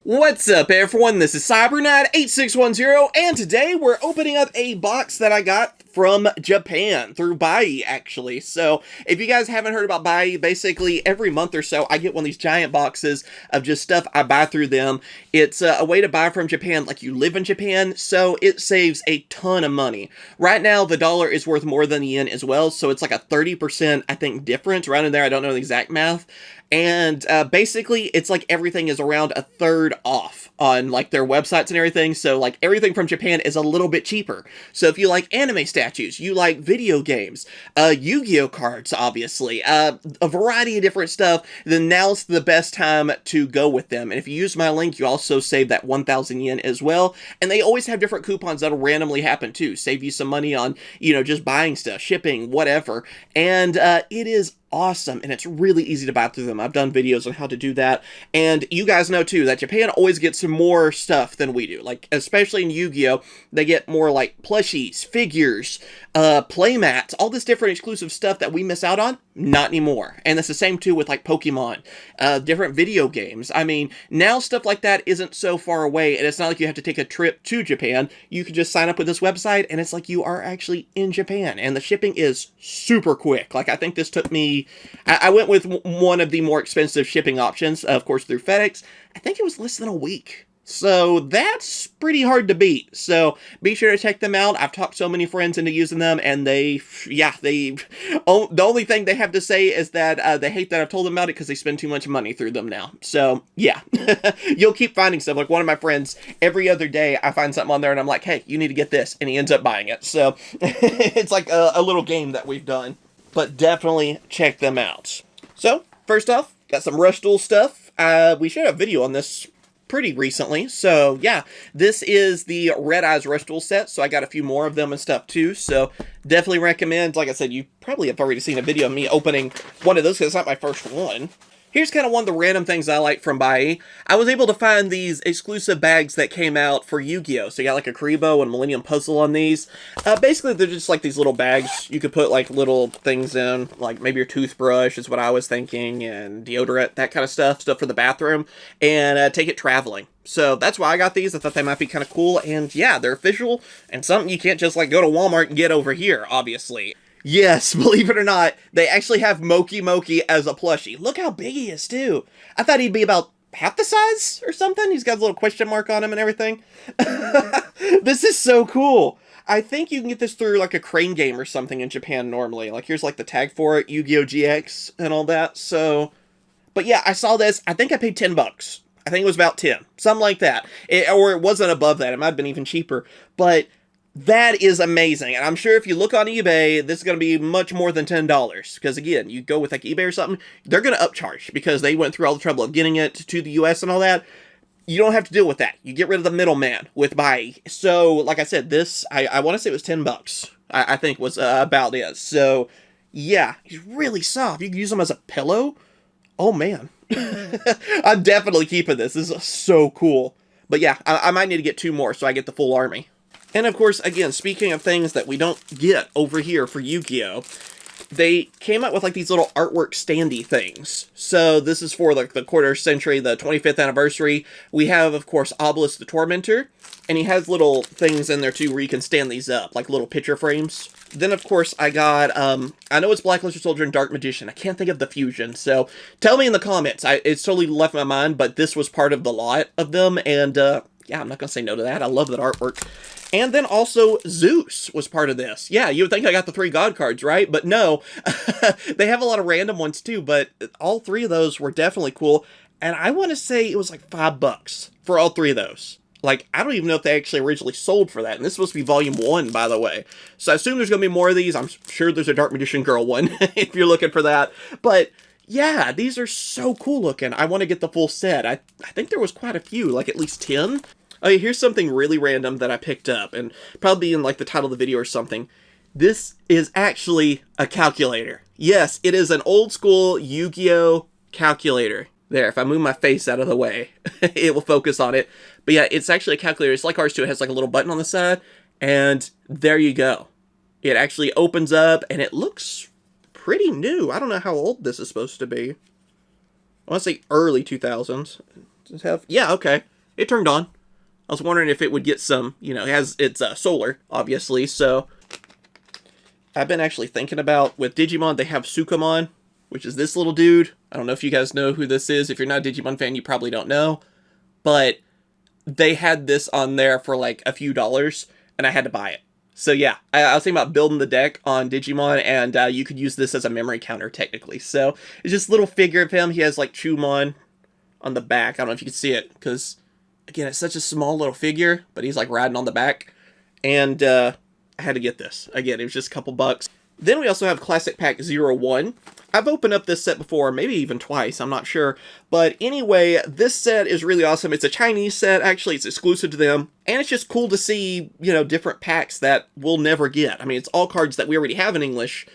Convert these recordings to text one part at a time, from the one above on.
What's up everyone, this is CyberKnight 8610, and today we're opening up a box that I got from Japan, through Bai actually. So, if you guys haven't heard about Bai, basically every month or so I get one of these giant boxes of just stuff I buy through them. It's a way to buy from Japan like you live in Japan, so it saves a ton of money. Right now the dollar is worth more than the yen as well, so it's like a 30% I think difference, right in there, I don't know the exact math. And basically, it's like everything is around a third off on like their websites and everything. So like everything from Japan is a little bit cheaper. So if you like anime statues, you like video games, Yu-Gi-Oh cards, obviously, a variety of different stuff, then now's the best time to go with them. And if you use my link, you also save that 1,000 yen as well. And they always have different coupons that'll randomly happen too. Save you some money on, you know, just buying stuff, shipping, whatever. And it is awesome, and it's really easy to buy through them. I've done videos on how to do that, and you guys know too that Japan always gets more stuff than we do. Like, especially in Yu-Gi-Oh, they get more like plushies, figures, playmats, all this different exclusive stuff that we miss out on. Not anymore. And it's the same too with like Pokemon, different video games. I mean, now stuff like that isn't so far away, and it's not like you have to take a trip to Japan. You can just sign up with this website, and it's like you are actually in Japan, and the shipping is super quick. Like, I think this took me, I went with one of the more expensive shipping options, of course, through FedEx. I think it was less than a week. So that's pretty hard to beat. So be sure to check them out. I've talked so many friends into using them, and the only thing they have to say is that they hate that I've told them about it because they spend too much money through them now. So yeah, you'll keep finding stuff. Like one of my friends, every other day I find something on there and I'm like, hey, you need to get this, and he ends up buying it. So it's like a little game that we've done. But definitely check them out. So first off, got some Rush Duel stuff. We shared a video on this pretty recently, so yeah, this is the Red Eyes Rush Duel set, so I got a few more of them and stuff too, so definitely recommend. Like I said, you probably have already seen a video of me opening one of those because it's not my first one. Here's kind of one of the random things I like from Bai. I was able to find these exclusive bags that came out for Yu-Gi-Oh! So you got like a Karibo and Millennium Puzzle on these. Basically, they're just like these little bags. You could put like little things in, like maybe your toothbrush is what I was thinking, and deodorant, that kind of stuff for the bathroom, and take it traveling. So that's why I got these. I thought they might be kind of cool, and yeah, they're official, and something you can't just like go to Walmart and get over here, obviously. Yes, believe it or not, they actually have Moki Moki as a plushie. Look how big he is, too. I thought he'd be about half the size or something. He's got a little question mark on him and everything. This is so cool. I think you can get this through like a crane game or something in Japan normally. Like, here's like the tag for it, Yu-Gi-Oh! GX and all that. So, but yeah, I saw this. I think I paid $10. I think it was about 10. Something like that. Or it wasn't above that. It might have been even cheaper. But that is amazing, and I'm sure if you look on eBay, this is going to be much more than $10, because again, you go with like eBay or something, they're going to upcharge, because they went through all the trouble of getting it to the US and all that. You don't have to deal with that. You get rid of the middleman with Bai. So, like I said, this, I want to say it was $10, I think was about it. So, yeah, he's really soft. You can use him as a pillow. Oh, man. I'm definitely keeping this. This is so cool. But yeah, I might need to get 2 more so I get the full army. And of course, again, speaking of things that we don't get over here for Yu-Gi-Oh!, they came out with like these little artwork standee things. So this is for like the quarter century, the 25th anniversary. We have, of course, Obelisk the Tormentor, and he has little things in there too where you can stand these up, like little picture frames. Then, of course, I got, I know it's Black Luster Soldier and Dark Magician. I can't think of the fusion, so tell me in the comments. It's totally left my mind, but this was part of the lot of them, and yeah, I'm not going to say no to that. I love that artwork. And then also, Zeus was part of this. Yeah, you would think I got the 3 God cards, right? But no, they have a lot of random ones too, but all 3 of those were definitely cool. And I want to say it was like $5 for all 3 of those. Like, I don't even know if they actually originally sold for that. And this is supposed to be volume 1, by the way. So I assume there's going to be more of these. I'm sure there's a Dark Magician Girl one, if you're looking for that. But yeah, these are so cool looking. I want to get the full set. I think there was quite a few, like at least 10. Oh, here's something really random that I picked up, and probably in like the title of the video or something. This is actually a calculator. Yes, it is an old school Yu-Gi-Oh! Calculator. There, if I move my face out of the way, it will focus on it. But yeah, it's actually a calculator. It's like ours too. It has like a little button on the side, and there you go. It actually opens up, and it looks pretty new. I don't know how old this is supposed to be. I want to say early 2000s. Does it have? Yeah, okay. it turned on. I was wondering if it would get some, it has, it's solar, obviously, so I've been actually thinking about, with Digimon, they have Sukamon, which is this little dude. I don't know if you guys know who this is. If you're not a Digimon fan, you probably don't know, but they had this on there for like a few dollars, and I had to buy it. So yeah, I was thinking about building the deck on Digimon, and you could use this as a memory counter, technically. So it's just a little figure of him. He has like Chumon on the back. I don't know if you can see it, because again, it's such a small little figure, but he's like riding on the back. And I had to get this. Again, it was just a couple bucks. Then we also have Classic Pack 01. I've opened up this set before, maybe even twice, I'm not sure. But anyway, this set is really awesome. It's a Chinese set, actually. It's exclusive to them. And it's just cool to see, different packs that we'll never get. I mean, it's all cards that we already have in English,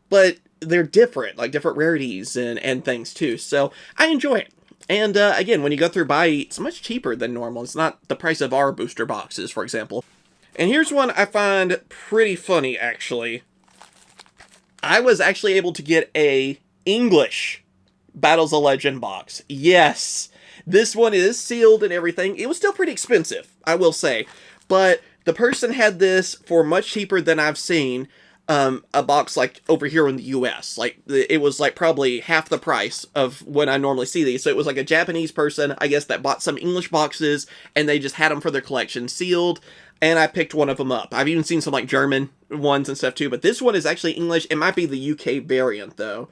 but they're different, like different rarities and things too. So I enjoy it. And again, when you go through buy, it's much cheaper than normal. It's not the price of our booster boxes, for example. And here's one I find pretty funny, actually. I was actually able to get a English Battles of Legend box. Yes, this one is sealed and everything. It was still pretty expensive, I will say. But the person had this for much cheaper than I've seen a box like over here in the US. Like, it was like probably half the price of when I normally see these. So it was like a Japanese person, I guess, that bought some English boxes, and they just had them for their collection sealed. And I picked one of them up. I've even seen some like German ones and stuff too, but this one is actually English. It might be the UK variant though.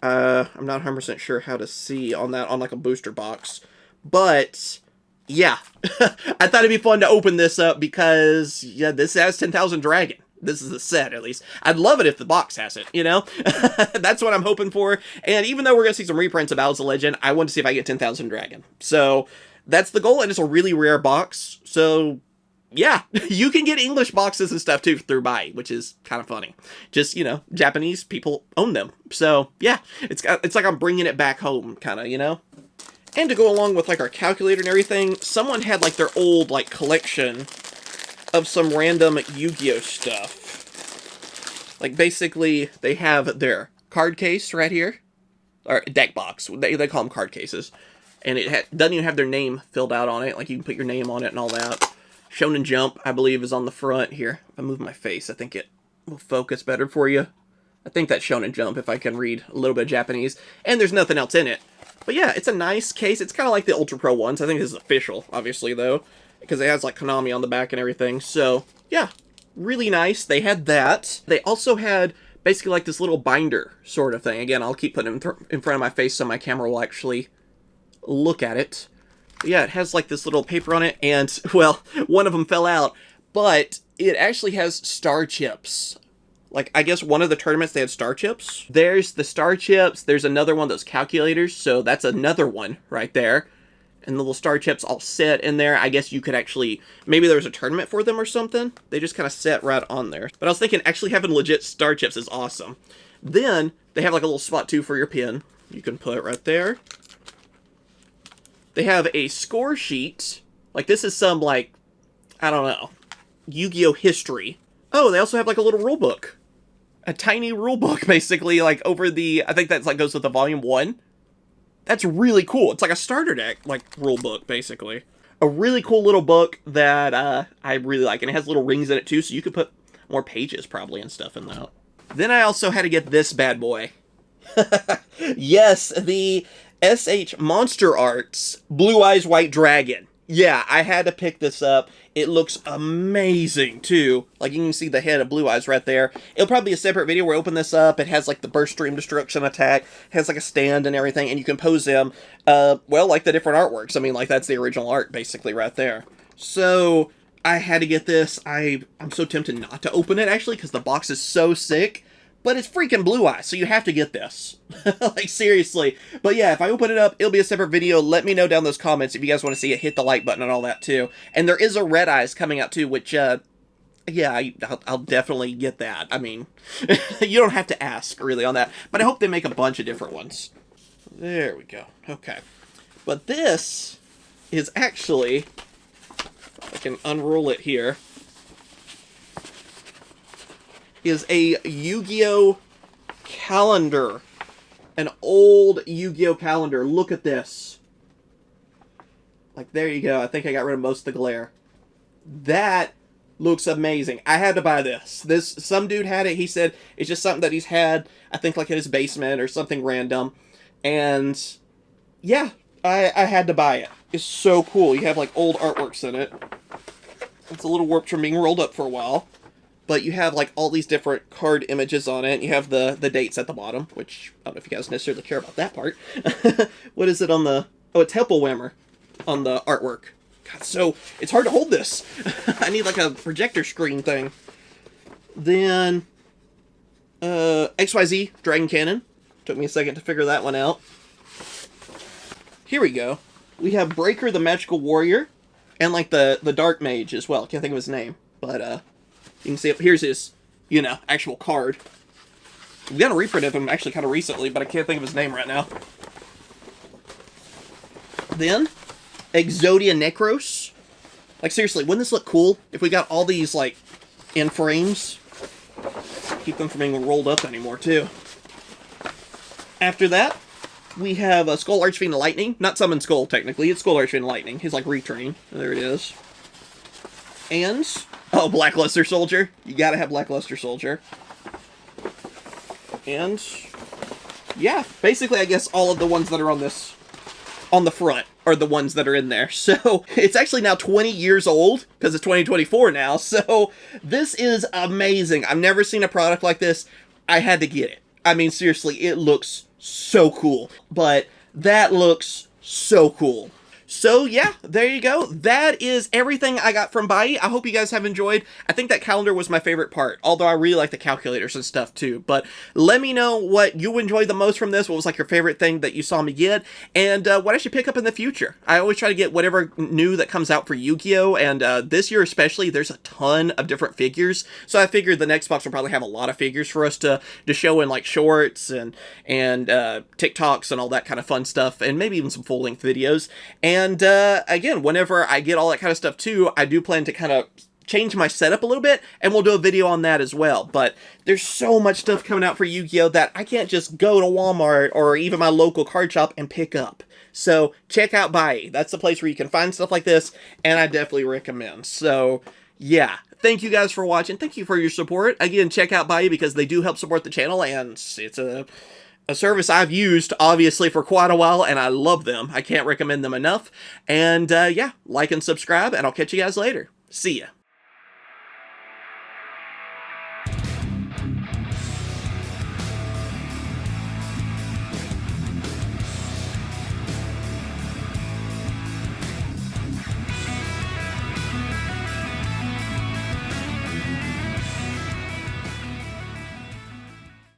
I'm not 100% sure how to see on that on like a booster box. But yeah, I thought it'd be fun to open this up because yeah, this has 10,000 Dragon. This is the set, at least. I'd love it if the box has it, That's what I'm hoping for. And even though we're going to see some reprints of Battles of Legend, I want to see if I get 10,000 Dragon. So that's the goal, and it's a really rare box. So yeah, you can get English boxes and stuff too through buy, which is kind of funny. Just, Japanese people own them. So yeah, it's like I'm bringing it back home, kind of, And to go along with like our calculator and everything, someone had like their old like collection of some random Yu-Gi-Oh stuff. Like basically they have their card case right here, or deck box. They call them card cases. And it doesn't even have their name filled out on it. Like you can put your name on it and all that. Shonen Jump, I believe, is on the front here. If I move my face, I think it will focus better for you. I think that's Shonen Jump, if I can read a little bit of Japanese. And there's nothing else in it. But yeah, it's a nice case. It's kind of like the Ultra Pro ones. I think this is official, obviously, though. Because it has, like, Konami on the back and everything. So, yeah, really nice. They had that. They also had basically like this little binder sort of thing. Again, I'll keep putting it in front of my face so my camera will actually look at it. Yeah, it has like this little paper on it, and, well, one of them fell out, but it actually has star chips. Like, I guess one of the tournaments they had star chips. There's the star chips, there's another one, those calculators, so that's another one right there. And the little star chips all set in there. I guess you could actually, maybe there was a tournament for them or something. They just kind of set right on there. But I was thinking, actually having legit star chips is awesome. Then, they have like a little spot too for your pin. You can put it right there. They have a score sheet. Like, this is some, like, I don't know, Yu-Gi-Oh! History. Oh, they also have, like, a little rule book. A tiny rule book, basically, like, over the, I think that's, like, goes with the volume 1. That's really cool. It's like a starter deck, like, rule book, basically. A really cool little book that I really like. And it has little rings in it, too, so you could put more pages, probably, and stuff in that. Then I also had to get this bad boy. Yes, the SH Monster Arts Blue Eyes White Dragon. Yeah, I had to pick this up. It looks amazing, too. Like, you can see the head of Blue Eyes right there. It'll probably be a separate video where I open this up. It has, like, the Burst Stream Destruction attack. It has, like, a stand and everything. And you can pose them, well, like the different artworks. I mean, like, that's the original art, basically, right there. So, I had to get this. I'm so tempted not to open it, actually, because the box is so sick. But it's freaking Blue Eyes, so you have to get this. Like, seriously. But yeah, if I open it up, it'll be a separate video. Let me know down in those comments if you guys want to see it. Hit the like button and all that, too. And there is a Red Eyes coming out, too, which, yeah, I'll definitely get that. I mean, you don't have to ask, really, on that. But I hope they make a bunch of different ones. There we go. Okay. But this is actually, if I can unroll it here, is a Yu-Gi-Oh! Calendar. An old Yu-Gi-Oh! Calendar. Look at this. Like, there you go. I think I got rid of most of the glare. That looks amazing. I had to buy this. Some dude had it. He said it's just something that he's had, I think, like in his basement or something random. And yeah, I had to buy it. It's so cool. You have like old artworks in it. It's a little warped from being rolled up for a while. But you have like all these different card images on it. You have the dates at the bottom, which I don't know if you guys necessarily care about that part. What is it on the... Oh, it's Heppelwhammer on the artwork. God, so it's hard to hold this. I need like a projector screen thing. Then XYZ Dragon Cannon. Took me a second to figure that one out. Here we go. We have Breaker the Magical Warrior. And like the Dark Mage as well. Can't think of his name. But you can see up here's his, you know, actual card. We got a reprint of him actually kind of recently, but I can't think of his name right now. Then Exodia Necros. Like, seriously, wouldn't this look cool if we got all these, like, in frames? Keep them from being rolled up anymore, too. After that, we have a Skull Archfiend Lightning. Not Summon Skull, technically. It's Skull Archfiend Lightning. He's, like, returning. There it is. And... oh, Blackluster Soldier. You gotta have Blackluster Soldier. And... yeah, basically, I guess all of the ones that are on this... on the front are the ones that are in there. So it's actually now 20 years old because it's 2024 now. So this is amazing. I've never seen a product like this. I had to get it. I mean, seriously, it looks so cool. But that looks so cool. So yeah, there you go. That is everything I got from Bai. I hope you guys have enjoyed. I think that calendar was my favorite part, although I really like the calculators and stuff too. But let me know what you enjoyed the most from this. What was like your favorite thing that you saw me get, and what I should pick up in the future. I always try to get whatever new that comes out for Yu-Gi-Oh! And this year especially, there's a ton of different figures. So I figured the next box will probably have a lot of figures for us to show in like shorts and TikToks and all that kind of fun stuff, and maybe even some full-length videos. And again, whenever I get all that kind of stuff too, I do plan to kind of change my setup a little bit, and we'll do a video on that as well. But there's so much stuff coming out for Yu-Gi-Oh! That I can't just go to Walmart or even my local card shop and pick up. So check out Bai. That's the place where you can find stuff like this, and I definitely recommend. So yeah, thank you guys for watching. Thank you for your support. Again, check out Bai because they do help support the channel, and it's a service I've used, obviously, for quite a while, and I love them. I can't recommend them enough. And, yeah, like and subscribe, and I'll catch you guys later. See ya.